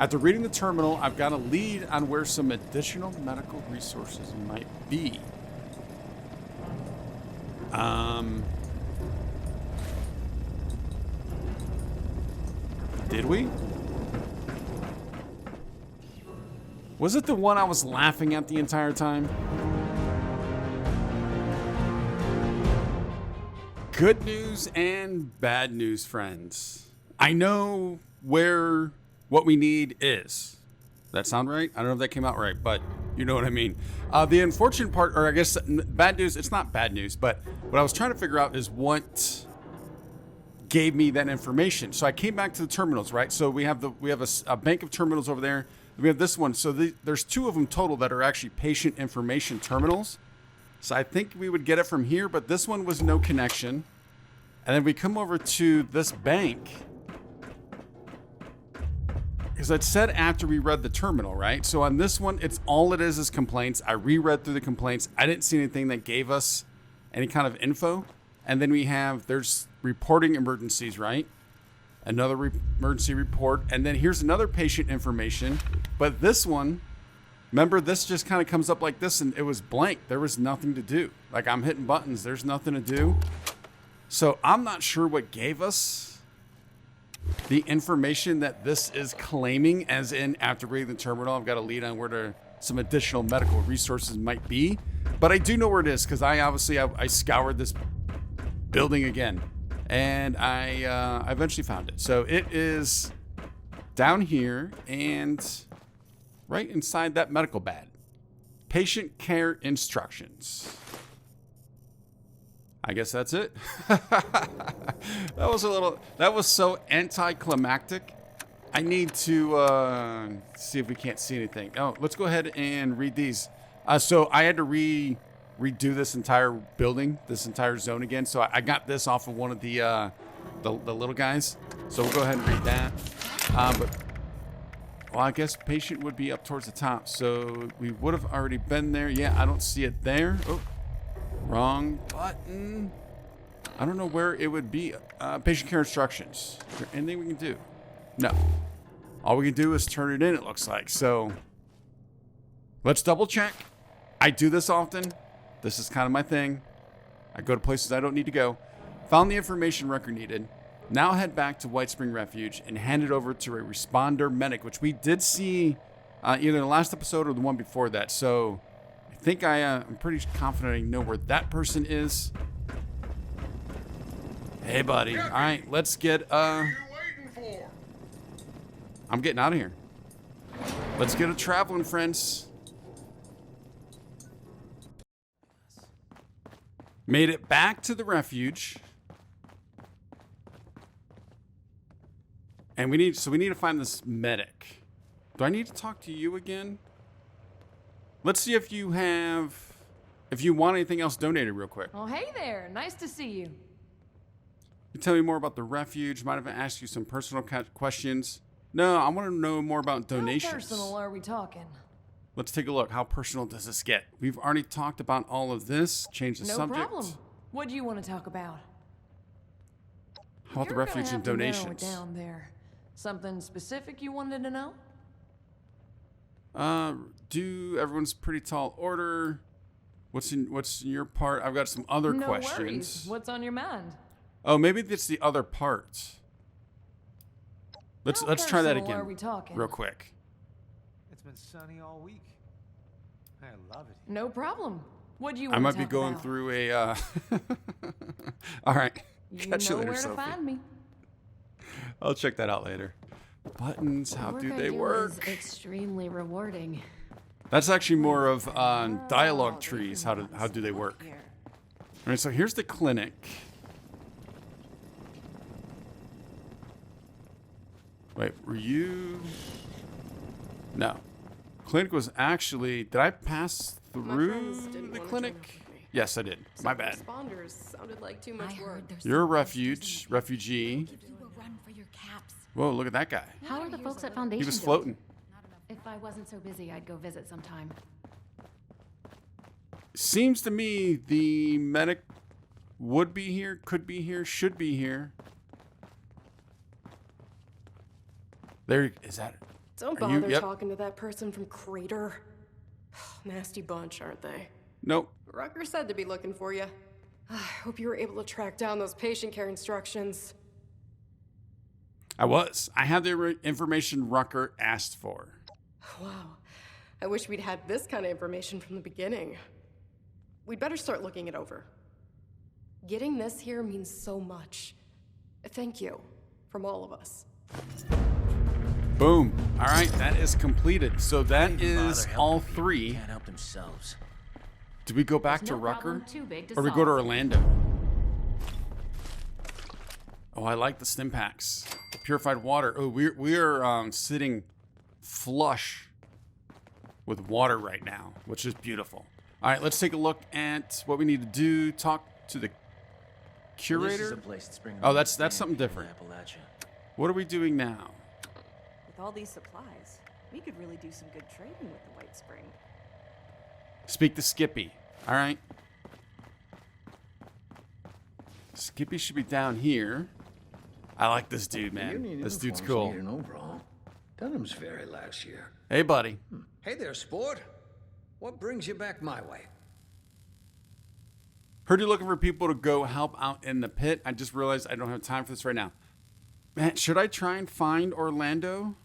After reading the terminal, I've got a lead on where some additional medical resources might be. Did we? Was it the one I was laughing at the entire time? Good news and bad news, friends. I know where what we need is. That sound right? I don't know if that came out right, but you know what I mean. The unfortunate part, or I guess bad news, it's not bad news, but what I was trying to figure out is what gave me that information. So I came back to the terminals, right? So we have a bank of terminals over there. We have this one. So there's two of them total that are actually patient information terminals. So I think we would get it from here, but this one was no connection. And then we come over to this bank. Because it said after we read the terminal, right? So on this one, it's all it is complaints. I reread through the complaints. I didn't see anything that gave us any kind of info. And then there's reporting emergencies, right? Another emergency report. And then here's another patient information. But this one, remember, this just kind of comes up like this and it was blank. There was nothing to do. Like I'm hitting buttons. There's nothing to do. So I'm not sure what gave us the information that this is claiming, as in after reading the terminal, I've got a lead on where some additional medical resources might be. But I do know where it is because I scoured this building again and I eventually found it. So it is down here and right inside that medical bed. Patient care instructions. I guess that's it. That was so anticlimactic. I need to see if we can't see anything. Oh, let's go ahead and read these. So I had to redo this entire building, this entire zone again. So I got this off of one of the little guys. So we'll go ahead and read that. Well, I guess patient would be up towards the top. So we would have already been there. Yeah, I don't see it there. Oh. Wrong button. I don't know where it would be. Patient care instructions. Is there anything we can do? No. All we can do is turn it in, it looks like. So let's double check. I do this often. This is kind of my thing. I go to places I don't need to go. Found the information record needed. Now head back to White Spring Refuge and hand it over to a responder medic, which we did see either the last episode or the one before that. So I think I'm pretty confident I know where that person is. Hey, buddy. All right, let's get... What are you waiting for? I'm getting out of here. Let's get a traveling, friends. Made it back to the refuge. And we need to find this medic. Do I need to talk to you again? Let's see if you want anything else donated real quick. Oh, hey there. Nice to see you. You tell me more about the refuge. Might have asked you some personal questions. No, I want to know more about donations. How personal are we talking? Let's take a look. How personal does this get? We've already talked about all of this. Change the subject. No problem. What do you want to talk about? How about the refuge and donations? Narrow it down there. Something specific you wanted to know? Do everyone's pretty tall order? What's in your part? I've got some other questions. Worries. What's on your mind? Oh, maybe it's the other part. Let's try that again. Are we talking? Real quick. It's been sunny all week. I love it. No problem. What do you I want might to be talk going about? through a All right. You Catch you know later, where to Sophie. find me. I'll check that out later. Buttons, how do they work? Extremely rewarding. That's actually more of dialogue trees. How do they work? All right, so here's the clinic. Wait, were you? No. Clinic was actually. Did I pass through the clinic? Yes, I did. My bad. Responders sounded like too much work. You're a refugee. Give you a run for your caps. Whoa, look at that guy. How are the folks at Foundation? He was doing? floating. If I wasn't so busy, I'd go visit sometime. Seems to me the medic would be here, could be here, should be here. There is that. Don't Are you- bother yep. talking to that person from Crater. Nasty bunch, aren't they? Nope. Rucker said to be looking for you. I hope you were able to track down those patient care instructions. I was. I had the information Rucker asked for. Wow. I wish we'd had this kind of information from the beginning. We'd better start looking it over. Getting this here means so much. Thank you, from all of us. Boom. All right, that is completed. So that Why even is bother all helping people who 3. can't help themselves. Do we go back There's to no Rucker? problem too big to Or we go to solve. Orlando? Oh, I like the stim packs. The purified water. Oh, we're sitting flush with water right now, which is beautiful. All right, let's take a look at what we need to do. Talk to the This is curator. a place that's bringing Oh, me that's a fan something from different. Appalachia. What are we doing now? With all these supplies, we could really do some good trading with the White Spring. Speak to Skippy. All right. Skippy should be down here. I like this dude, man. This dude's cool. Need an overhaul. Dunham's Ferry last year. Hey, buddy. Hey there, sport. What brings you back my way? Heard you're looking for people to go help out in the pit. I just realized I don't have time for this right now. Man, should I try and find Orlando?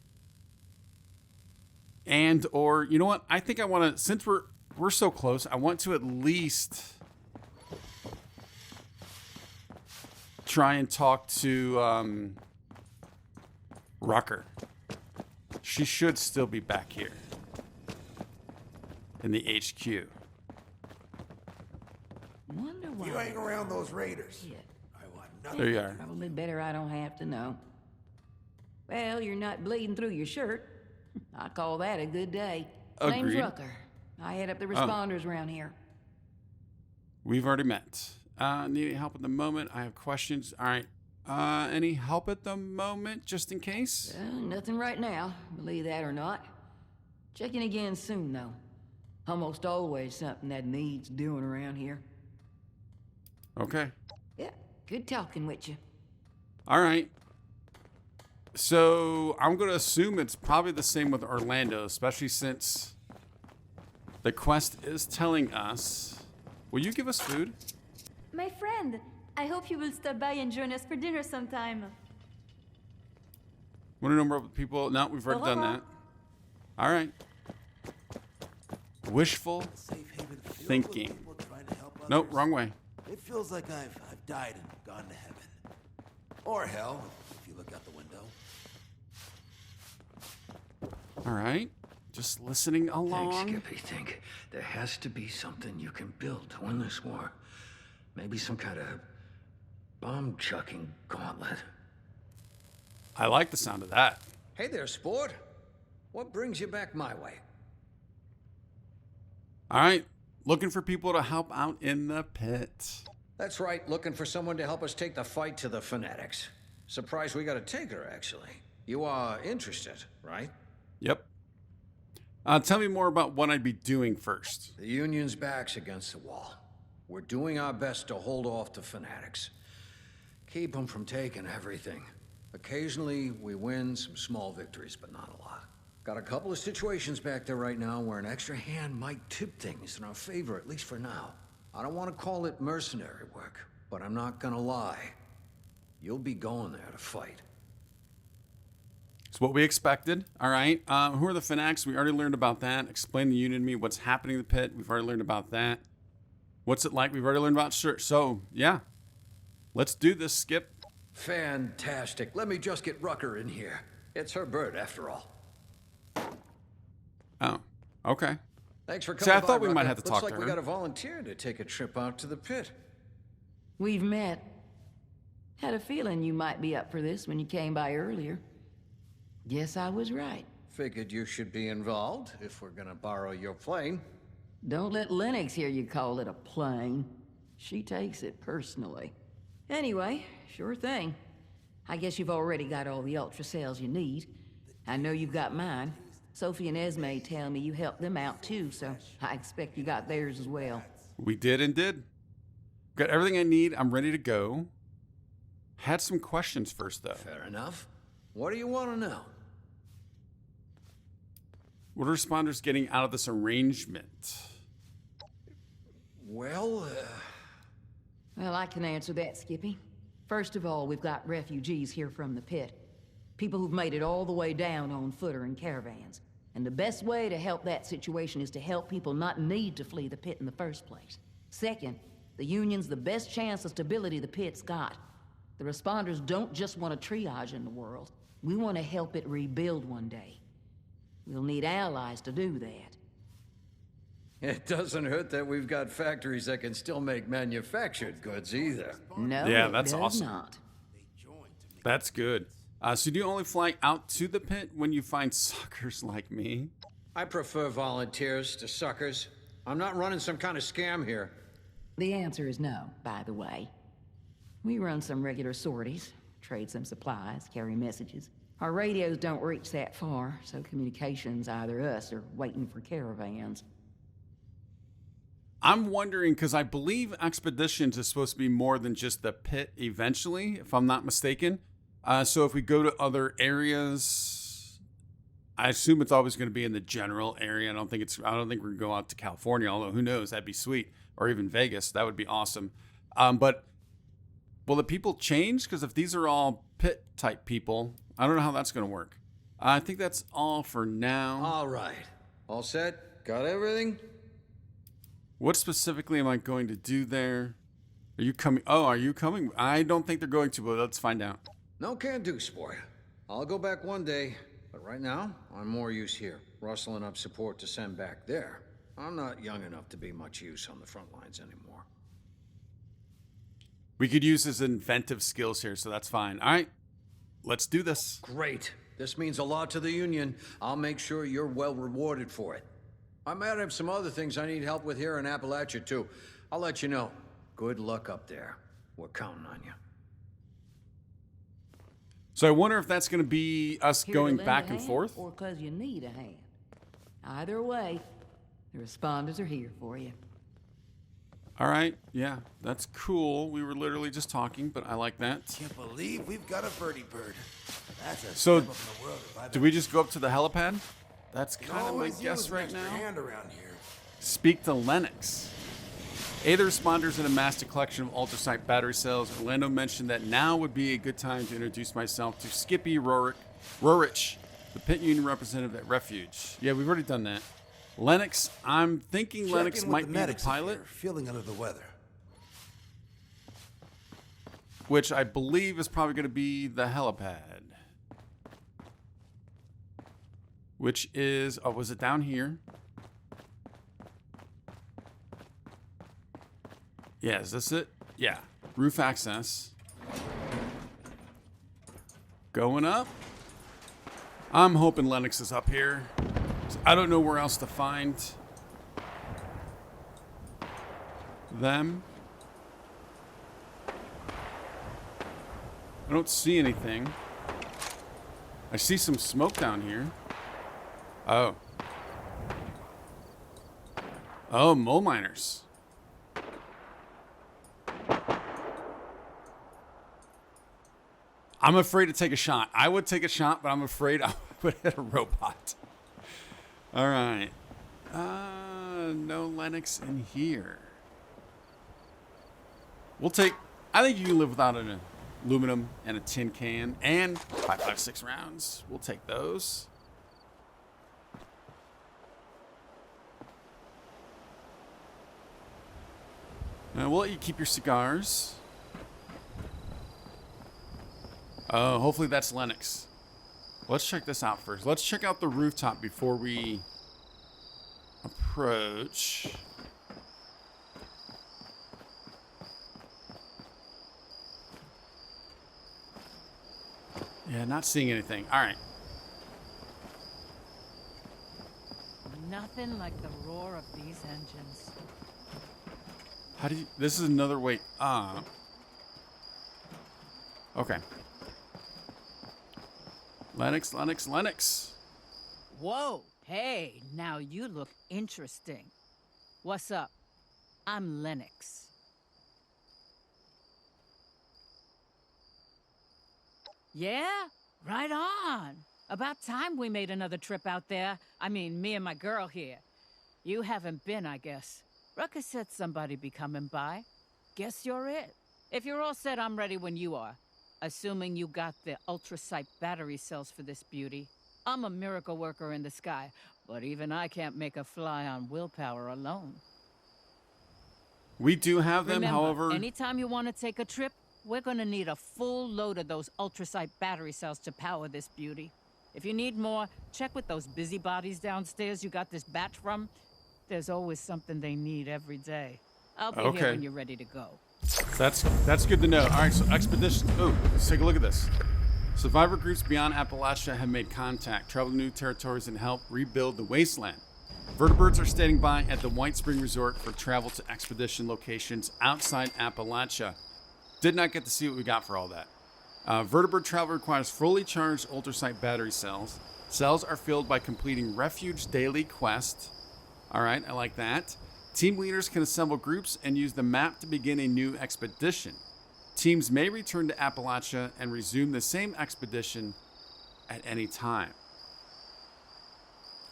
And or you know what? I think I want to, since we're so close, I want to at least try and talk to Rucker. She should still be back here in the HQ. Wonder why. You hang around those raiders. I want nothing. There you are. Probably better I don't have to know. Well, you're not bleeding through your shirt. I call that a good day. Name's Agreed. Rucker. I head up the responders around here. We've already met. Need any help at the moment? I have questions. All right. Any help at the moment, just in case? Nothing right now, believe that or not. Checking again soon, though. Almost always something that needs doing around here. Okay. Yeah, good talking with you. All right. So I'm going to assume it's probably the same with Orlando, especially since the quest is telling us. Will you give us food? My friend, I hope you will stop by and join us for dinner sometime. Want to know more people? No, we've already done that. All right. Wishful Safe haven filled with thinking. people trying to help Nope, others. wrong way. It feels like I've died and gone to heaven. Or hell, if you look out the window. All right. Just listening along. Thanks, Skippy. Think there has to be something you can build to win this war. Maybe some kind of bomb-chucking gauntlet. I like the sound of that. Hey there, sport. What brings you back my way? All right. Looking for people to help out in the pit. That's right, looking for someone to help us take the fight to the fanatics. Surprised we got a taker, actually. You are interested, right? Yep. Tell me more about what I'd be doing first. The Union's back's against the wall. We're doing our best to hold off the fanatics. Keep them from taking everything. Occasionally, we win some small victories, but not a lot. Got a couple of situations back there right now where an extra hand might tip things in our favor, at least for now. I don't want to call it mercenary work, but I'm not gonna lie. You'll be going there to fight. It's what we expected. All right. Who are the fanatics? We already learned about that. Explain the Union to me. What's happening in the pit? We've already learned about that. What's it like? We've already learned about sure. So, yeah. Let's do this, Skip. Fantastic. Let me just get Rucker in here. It's her bird, after all. Oh, okay. Thanks for coming See, I by, thought we might Rucker. have to Looks talk like to we her. got a volunteer to take a trip out to the pit. We've met. Had a feeling you might be up for this when you came by earlier. Guess I was right. Figured you should be involved if we're gonna borrow your plane. Don't let Lennox hear you call it a plane. She takes it personally. Anyway, sure thing. I guess you've already got all the ultra cells you need. I know you've got mine. Sophie and Esme tell me you helped them out too, so I expect you got theirs as well. We did and did. Got everything I need. I'm ready to go. Had some questions first, though. Fair enough. What do you want to know? What are responders getting out of this arrangement? Well, Well, I can answer that, Skippy. First of all, we've got refugees here from the pit. People who've made it all the way down on foot or in caravans. And the best way to help that situation is to help people not need to flee the pit in the first place. Second, the Union's the best chance of stability the pit's got. The responders don't just want to triage in the world. We want to help it rebuild one day. We'll need allies to do that. it doesn't hurt that we've got factories that can still make manufactured goods either. No, Yeah, it that's does awesome. not. That's good. So do you only fly out to the pit when you find suckers like me? I prefer volunteers to suckers. I'm not running some kind of scam here. The answer is no, by the way. We run some regular sorties, trade some supplies, carry messages. Our radios don't reach that far, so communications either us or waiting for caravans. I'm wondering, because I believe Expeditions is supposed to be more than just the pit eventually, if I'm not mistaken. So if we go to other areas, I assume it's always going to be in the general area. I don't think we're going to go out to California, although who knows, that'd be sweet. Or even Vegas, that would be awesome. But will the people change? Because if these are all pit type people, I don't know how that's going to work. I think that's all for now. All right. All set? Got everything? What specifically am I going to do there? Are you coming? Oh, are you coming? I don't think they're going to, but let's find out. No can do, sport. I'll go back one day, but right now, I'm more use here, rustling up support to send back there. I'm not young enough to be much use on the front lines anymore. We could use his inventive skills here, so that's fine. All right, let's do this. Great. This means a lot to the Union. I'll make sure you're well rewarded for it. I might have some other things I need help with here in Appalachia, too. I'll let you know. Good luck up there. We're counting on you. So I wonder if that's going to be us Here to going lend back a and hand, forth. or because you need a hand. Either way, the responders are here for you. All right, yeah, that's cool. We were literally just talking, but I like that. Can't believe we've got a birdie bird. That's a So, step up in the world if I've do we just go up to the helipad? That's You kind of my always guess use an right extra now. hand around here. Speak to Lennox. The responders in amassed a collection of ultrasonic battery cells. Orlando mentioned that now would be a good time to introduce myself to Skippy Rorich, the Pit Union representative at Refuge. Yeah, we've already done that. Lennox, I'm thinking Check Lennox in with might be the medics up pilot, here, feeling under the weather. which I believe is probably going to be the helipad. Which is, oh, was it down here? Yeah, is this it? Yeah, roof access. Going up. I'm hoping Lennox is up here. I don't know where else to find them. I don't see anything. I see some smoke down here. Oh. Oh, mole miners. I'm afraid to take a shot. I would take a shot, but I'm afraid I would hit a robot. All right. No Lennox in here. We'll take... I think you can live without an aluminum and a tin can and 5.56 rounds. We'll take those. Now, we'll let you keep your cigars. Oh, hopefully that's Lennox. Let's check this out first. Let's check out the rooftop before we approach. Yeah, not seeing anything. All right. Nothing like the roar of these engines. How do you... This is another way up. Okay. Lennox, Lennox, Lennox. Whoa, hey, now you look interesting. What's up? I'm Lennox. Yeah, right on. About time we made another trip out there. I mean, me and my girl here. You haven't been, I guess. Ruckus said somebody be coming by. Guess you're it. If you're all set, I'm ready when you are. Assuming you got the ultrasight battery cells for this beauty. I'm a miracle worker in the sky, but even I can't make a fly on willpower alone. We do have them, Remember, however... anytime you want to take a trip, we're gonna need a full load of those ultrasight battery cells to power this beauty. If you need more, check with those busybodies downstairs you got this batch from. There's always something they need every day. I'll be here when you're ready to go. That's good to know. All right, so expedition. Oh, let's take a look at this. Survivor groups beyond Appalachia have made contact, traveled to new territories, and helped rebuild the wasteland. Vertibirds are standing by at the White Spring Resort for travel to expedition locations outside Appalachia. Did not get to see what we got for all that. Vertibird travel requires fully charged ultrasight battery cells. Cells are filled by completing Refuge Daily Quest. All right, I like that. Team leaders can assemble groups and use the map to begin a new expedition. Teams may return to Appalachia and resume the same expedition at any time.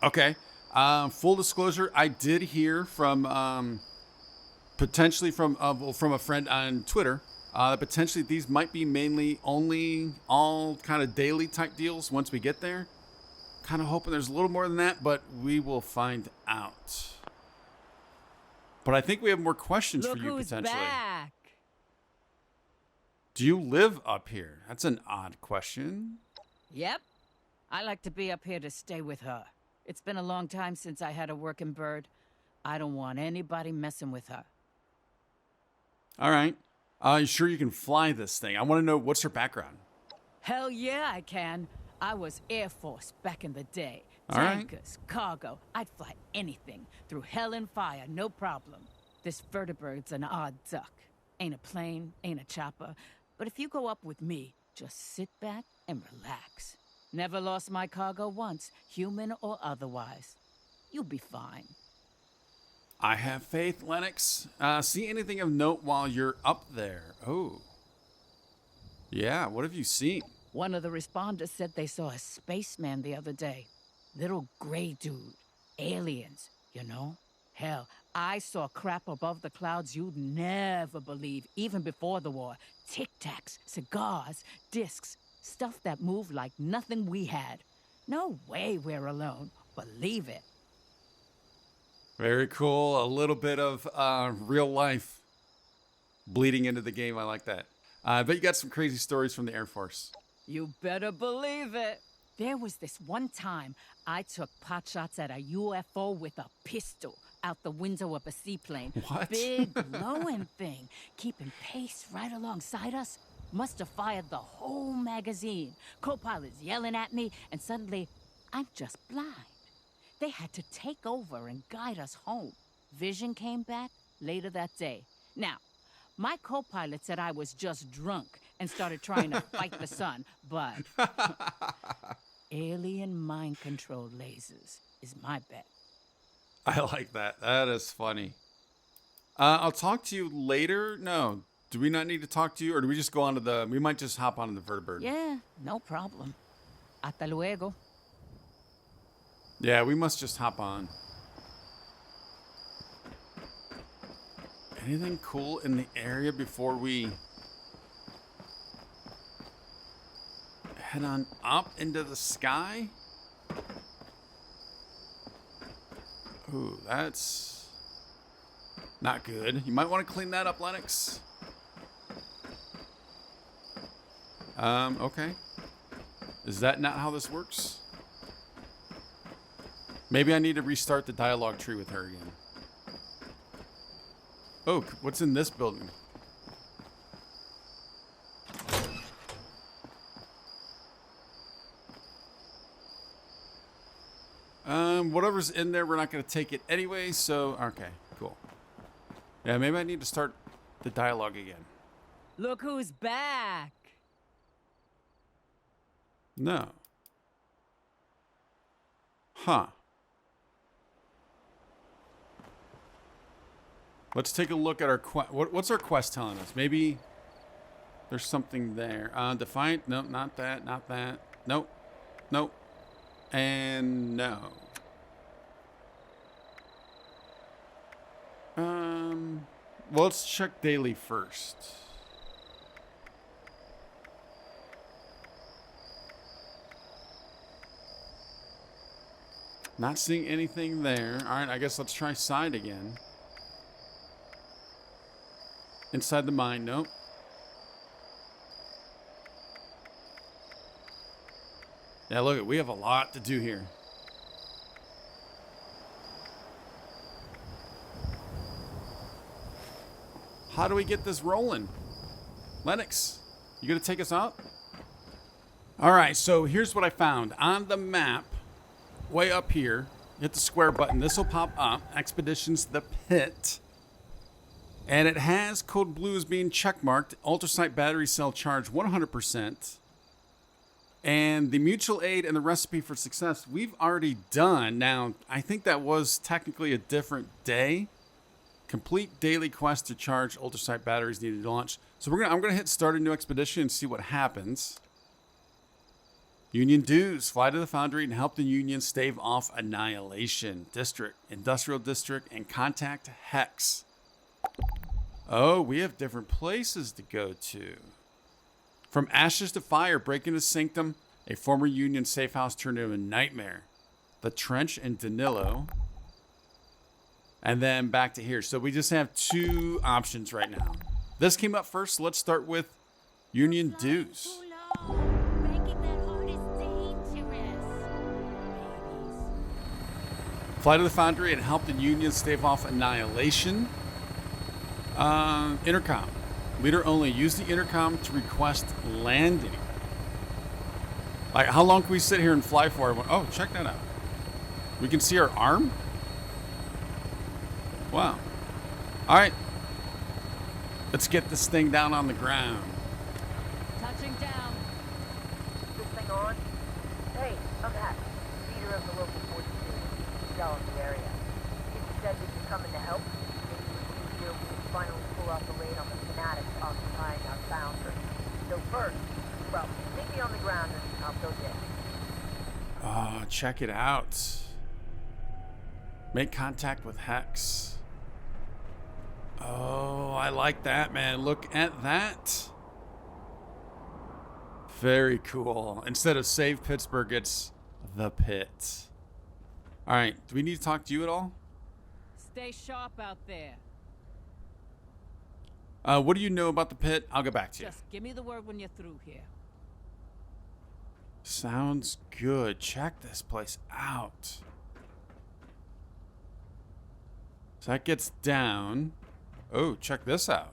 Okay. Full disclosure, I did hear from potentially from a friend on Twitter that potentially these might be mainly only all kind of daily type deals once we get there. Kind of hoping there's a little more than that, but we will find out. But I think we have more questions for you potentially. Back. Do you live up here? That's an odd question. Yep. I like to be up here to stay with her. It's been a long time since I had a working bird. I don't want anybody messing with her. All right. You sure you can fly this thing? I want to know, what's her background? Hell yeah, I can. I was Air Force back in the day. All right. Tankers, cargo. I'd fly anything. Through hell and fire, no problem. This vertibird's an odd duck. Ain't a plane, ain't a chopper. But if you go up with me, just sit back and relax. Never lost my cargo once, human or otherwise. You'll be fine. I have faith, Lennox. See anything of note while you're up there? Oh. Yeah, what have you seen? One of the responders said they saw a spaceman the other day. Little gray dude. Aliens, you know? Hell, I saw crap above the clouds you'd never believe, even before the war. Tic-tacs, cigars, discs, stuff that moved like nothing we had. No way we're alone. Believe it. Very cool. A little bit of real life bleeding into the game. I like that. I bet you got some crazy stories from the Air Force. You better believe it. There was this one time I took pot shots at a UFO with a pistol out the window of a seaplane. What? Big glowing thing, keeping pace right alongside us. Must have fired the whole magazine. Co-pilot's yelling at me, and suddenly, I'm just blind. They had to take over and guide us home. Vision came back later that day. Now, my co-pilot said I was just drunk and started trying to fight the sun, but alien mind control lasers is my bet. I like that. That is funny. I'll talk to you later. No, do we not need to talk to you, or do we just go on to the... We might just hop onto the vertibird. Yeah, no problem. Hasta luego. Yeah, we must just hop on. Anything cool in the area before we head on up into the sky? Ooh, that's not good. You might want to clean that up, Lennox. Okay. Is that not how this works? Maybe I need to restart the dialogue tree with her again. Oh, what's in this building? Whatever's in there, we're not going to take it anyway, so, okay, cool. Yeah, maybe I need to start the dialogue again. Look who's back. No. Huh. Let's take a look at our quest. What's our quest telling us? Maybe there's something there. Defiant? No, not that. Not that. Nope. Nope. And no. Well, let's check daily first. Not seeing anything there. All right, I guess let's try side again. Inside the mine, nope. Yeah, look, we have a lot to do here. How do we get this rolling? Lennox, you gonna take us out? All right, so here's what I found. On the map, way up here, hit the square button. This will pop up, Expeditions the Pit. And it has code blue as being checkmarked. Ultrasite battery cell charge 100%. And the mutual aid and the recipe for success we've already done. Now, I think that was technically a different day. Complete daily quest to charge ultrasite batteries needed to launch. So I'm gonna hit start a new expedition and see what happens. Union dues. Fly to the foundry and help the Union stave off annihilation. District, industrial district, and contact Hex. Oh, we have different places to go to. From ashes to fire, break into Sanctum, a former Union safe house turned into a nightmare. The Trench and Danilo. And then back to here. So we just have two options right now. This came up first, so let's start with Union dues. Fly to the foundry and help the Union stave off annihilation. Intercom. Leader only. Use the intercom to request landing. Like, how long can we sit here and fly for? Oh, check that out. We can see our arm? Wow. All right. Let's get this thing down on the ground. Touching down. This thing on? Hey, I'm Hack, leader of the local 42. Sell in the area. If you said that you're coming to help, maybe with you here we can finally pull off the raid on the fanatics occupying our foundry. So first, well, meet me on the ground and I'll go there. Oh, check it out. Make contact with Hex. Oh, I like that, man. Look at that. Very cool. Instead of Save Pittsburgh, it's The Pit. All right. Do we need to talk to you at all? Stay sharp out there. What do you know about the Pit? I'll get back to you. Just give me the word when you're through here. Sounds good. Check this place out. So that gets down. Oh, check this out.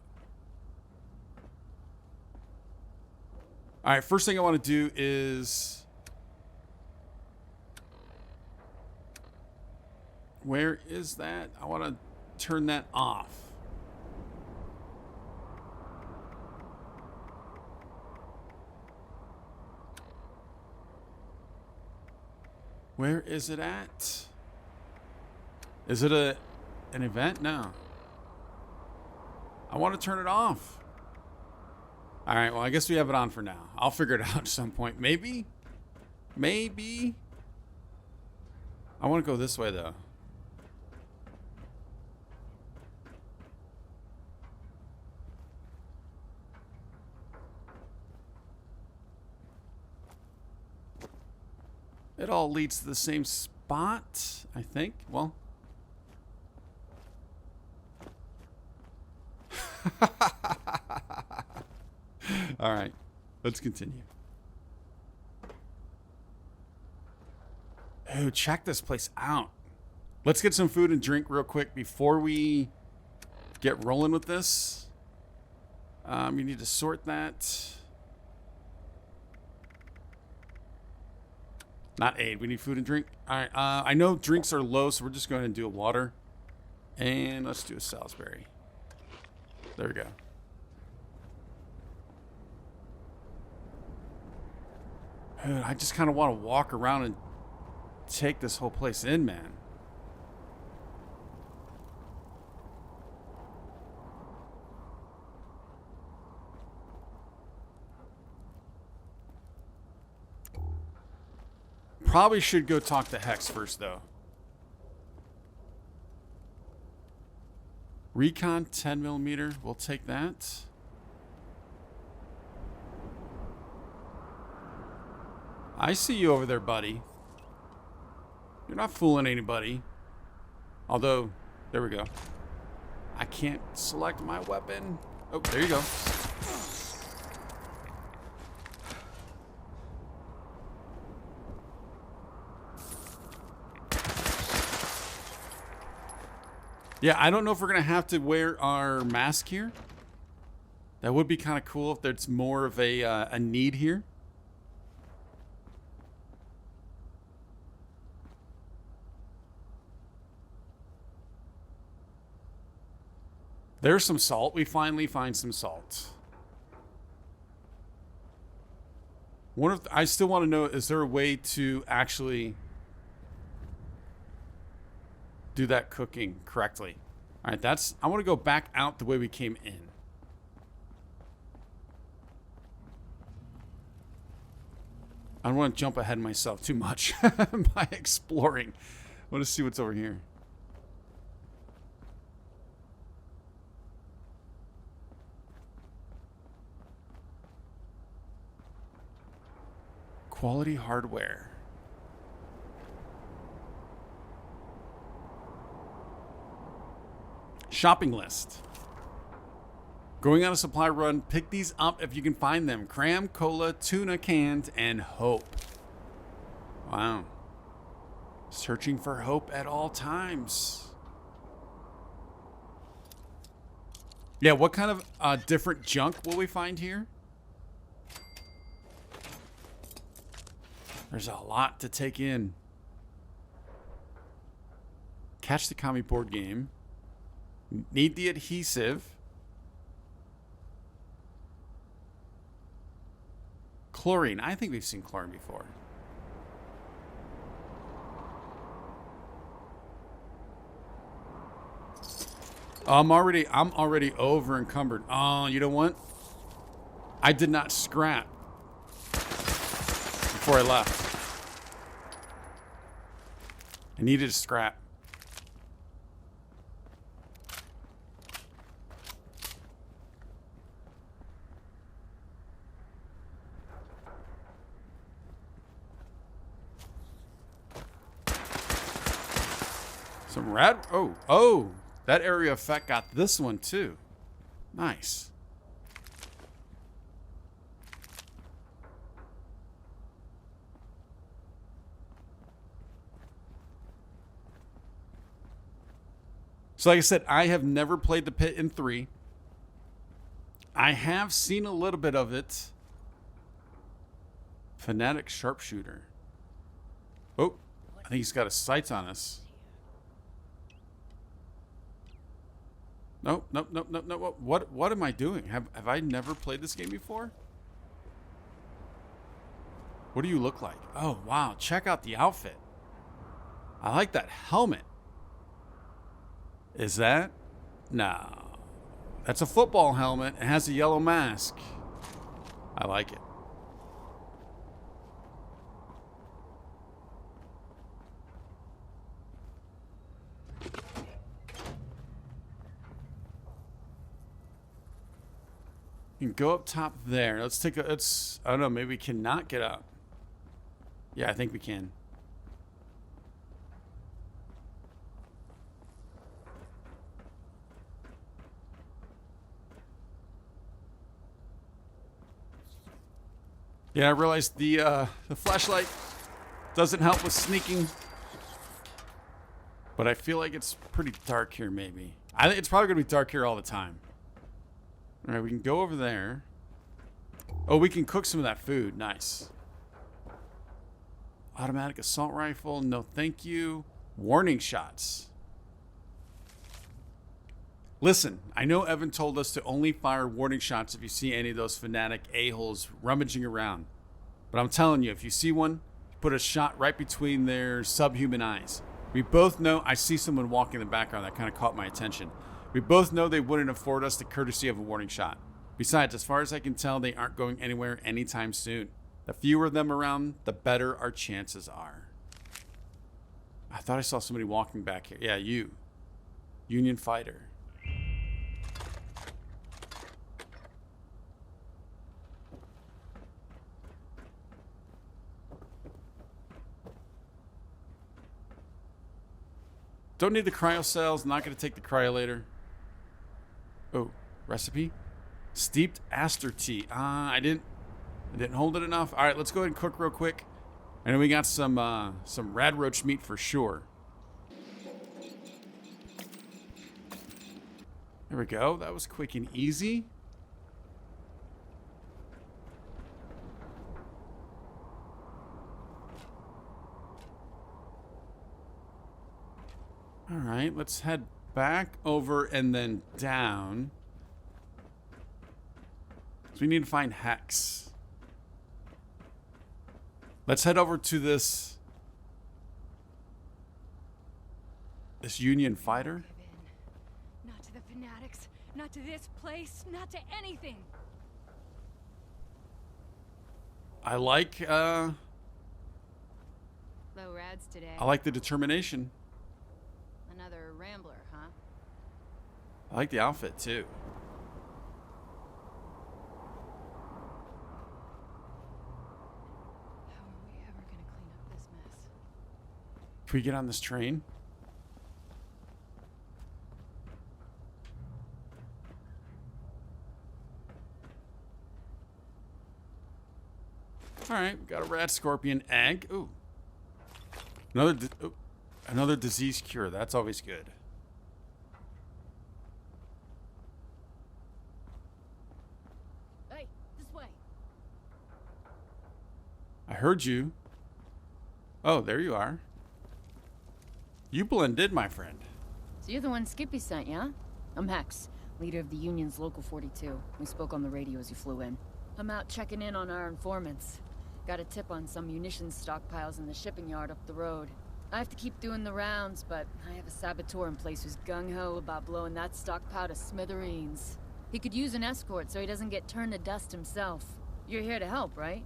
All right, first thing I want to do is... Where is that? I want to turn that off. Where is it at? Is it an event? No. I want to turn it off. All right, well, I guess we have it on for now. I'll figure it out at some point. Maybe? Maybe? I want to go this way, though. It all leads to the same spot, I think. Well... All right, let's continue. Oh, check this place out. Let's get some food and drink real quick before we get rolling with this. You need to sort that. Not aid, we need food and drink. All right, I know drinks are low, so we're just going to do a water. And let's do a Salisbury. There we go. Dude, I just kind of want to walk around and take this whole place in, man. probably should go talk to Hex first, though. Recon 10mm. We'll take that. I see you over there, buddy. You're not fooling anybody. Although, there we go. I can't select my weapon. Oh, there you go. Yeah, I don't know if we're going to have to wear our mask here. That would be kind of cool if there's more of a need here. There's some salt. We finally find some salt. I still want to know, is there a way to actually do that cooking correctly? All right, I want to go back out the way we came in. I don't want to jump ahead of myself too much by exploring. I want to see what's over here. Quality hardware. Shopping list. Going on a supply run, pick these up if you can find them. Cram, cola, tuna canned, and hope. Wow. Searching for hope at all times. Yeah, what kind of different junk will we find here? There's a lot to take in. Catch the commie board game. Need the adhesive. Chlorine. I think we've seen chlorine before. I'm already over encumbered. Oh, you know what? I did not scrap before I left. I needed a scrap. Some rad. Oh, that area effect got this one too. Nice. So like I said, I have never played the Pit in 3. I have seen a little bit of it. Fanatic sharpshooter. Oh, I think he's got his sights on us. Nope. What am I doing? Have I never played this game before? What do you look like? Oh, wow. Check out the outfit. I like that helmet. Is that? No. That's a football helmet. It has a yellow mask. I like it. You can go up top there. I don't know, maybe we cannot get up. Yeah, I think we can. Yeah, I realized the flashlight doesn't help with sneaking. But I feel like it's pretty dark here, maybe. I think it's probably going to be dark here all the time. All right, we can go over there. Oh, we can cook some of that food. Nice. Automatic assault rifle. No, thank you. Warning shots. Listen, I know Evan told us to only fire warning shots if you see any of those fanatic a-holes rummaging around. But I'm telling you, if you see one, put a shot right between their subhuman eyes. We both know, I see someone walking in the background that kind of caught my attention. We both know they wouldn't afford us the courtesy of a warning shot. Besides, as far as I can tell, they aren't going anywhere anytime soon. The fewer of them around, the better our chances are. I thought I saw somebody walking back here. Yeah, you. Union fighter. Don't need the cryo cells. Not going to take the cryolator. Oh, recipe? Steeped aster tea. I didn't hold it enough. All right, let's go ahead and cook real quick. And then we got some rad roach meat for sure. There we go. That was quick and easy. All right, let's head back over and then down. So we need to find Hex. Let's head over to this Union fighter. Not to the fanatics, not to this place, not to anything. I like Low rads today. I like the determination. Another rambler, huh? I like the outfit too. How are we ever gonna clean up this mess? Can we get on this train? All right, we got a rat scorpion egg. Ooh, another disease cure. That's always good. Hey, this way. I heard you. Oh, there you are. You blended, my friend. So you're the one Skippy sent, yeah? I'm Hex, leader of the Union's Local 42. We spoke on the radio as you flew in. I'm out checking in on our informants. Got a tip on some munitions stockpiles in the shipping yard up the road. I have to keep doing the rounds, but I have a saboteur in place who's gung-ho about blowing that stockpile to smithereens. He could use an escort so he doesn't get turned to dust himself. You're here to help, right?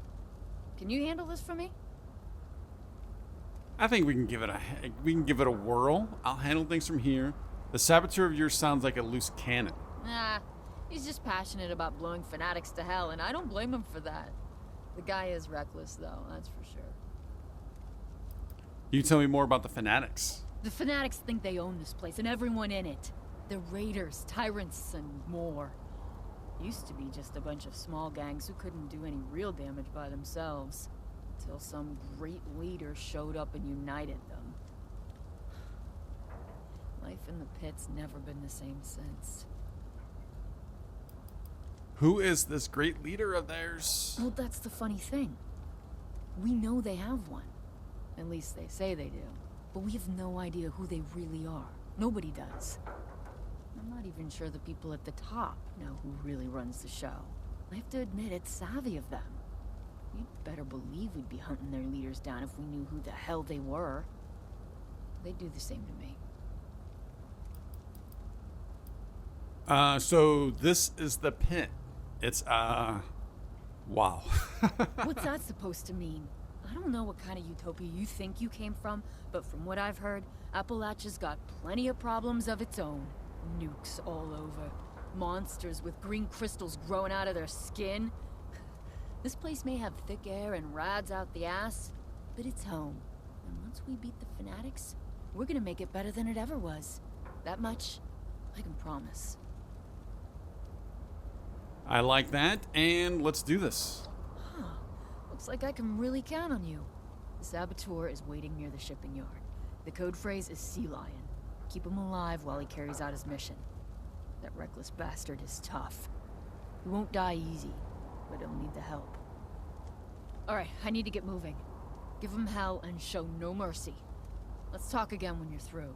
Can you handle this for me? I think we can give it a whirl. I'll handle things from here. The saboteur of yours sounds like a loose cannon. Nah, he's just passionate about blowing fanatics to hell, and I don't blame him for that. The guy is reckless, though, that's for sure. You tell me more about the fanatics. The fanatics think they own this place and everyone in it. They're raiders, tyrants, and more. Used to be just a bunch of small gangs who couldn't do any real damage by themselves. Until some great leader showed up and united them. Life in the pit's never been the same since. Who is this great leader of theirs? Well, that's the funny thing. We know they have one. At least they say they do. But we have no idea who they really are. Nobody does. I'm not even sure the people at the top know who really runs the show. I have to admit, it's savvy of them. You'd better believe we'd be hunting their leaders down if we knew who the hell they were. They'd do the same to me. So this is the Pitt. It's, wow. What's that supposed to mean? I don't know what kind of utopia you think you came from, but from what I've heard, Appalachia's got plenty of problems of its own. Nukes all over. Monsters with green crystals growing out of their skin. This place may have thick air and rads out the ass, but it's home. And once we beat the fanatics, we're gonna make it better than it ever was. That much, I can promise. I like that, and let's do this. Huh. Looks like I can really count on you. The saboteur is waiting near the shipping yard. The code phrase is Sea Lion. Keep him alive while he carries out his mission. That reckless bastard is tough. He won't die easy, but he'll need the help. Alright, I need to get moving. Give him hell and show no mercy. Let's talk again when you're through.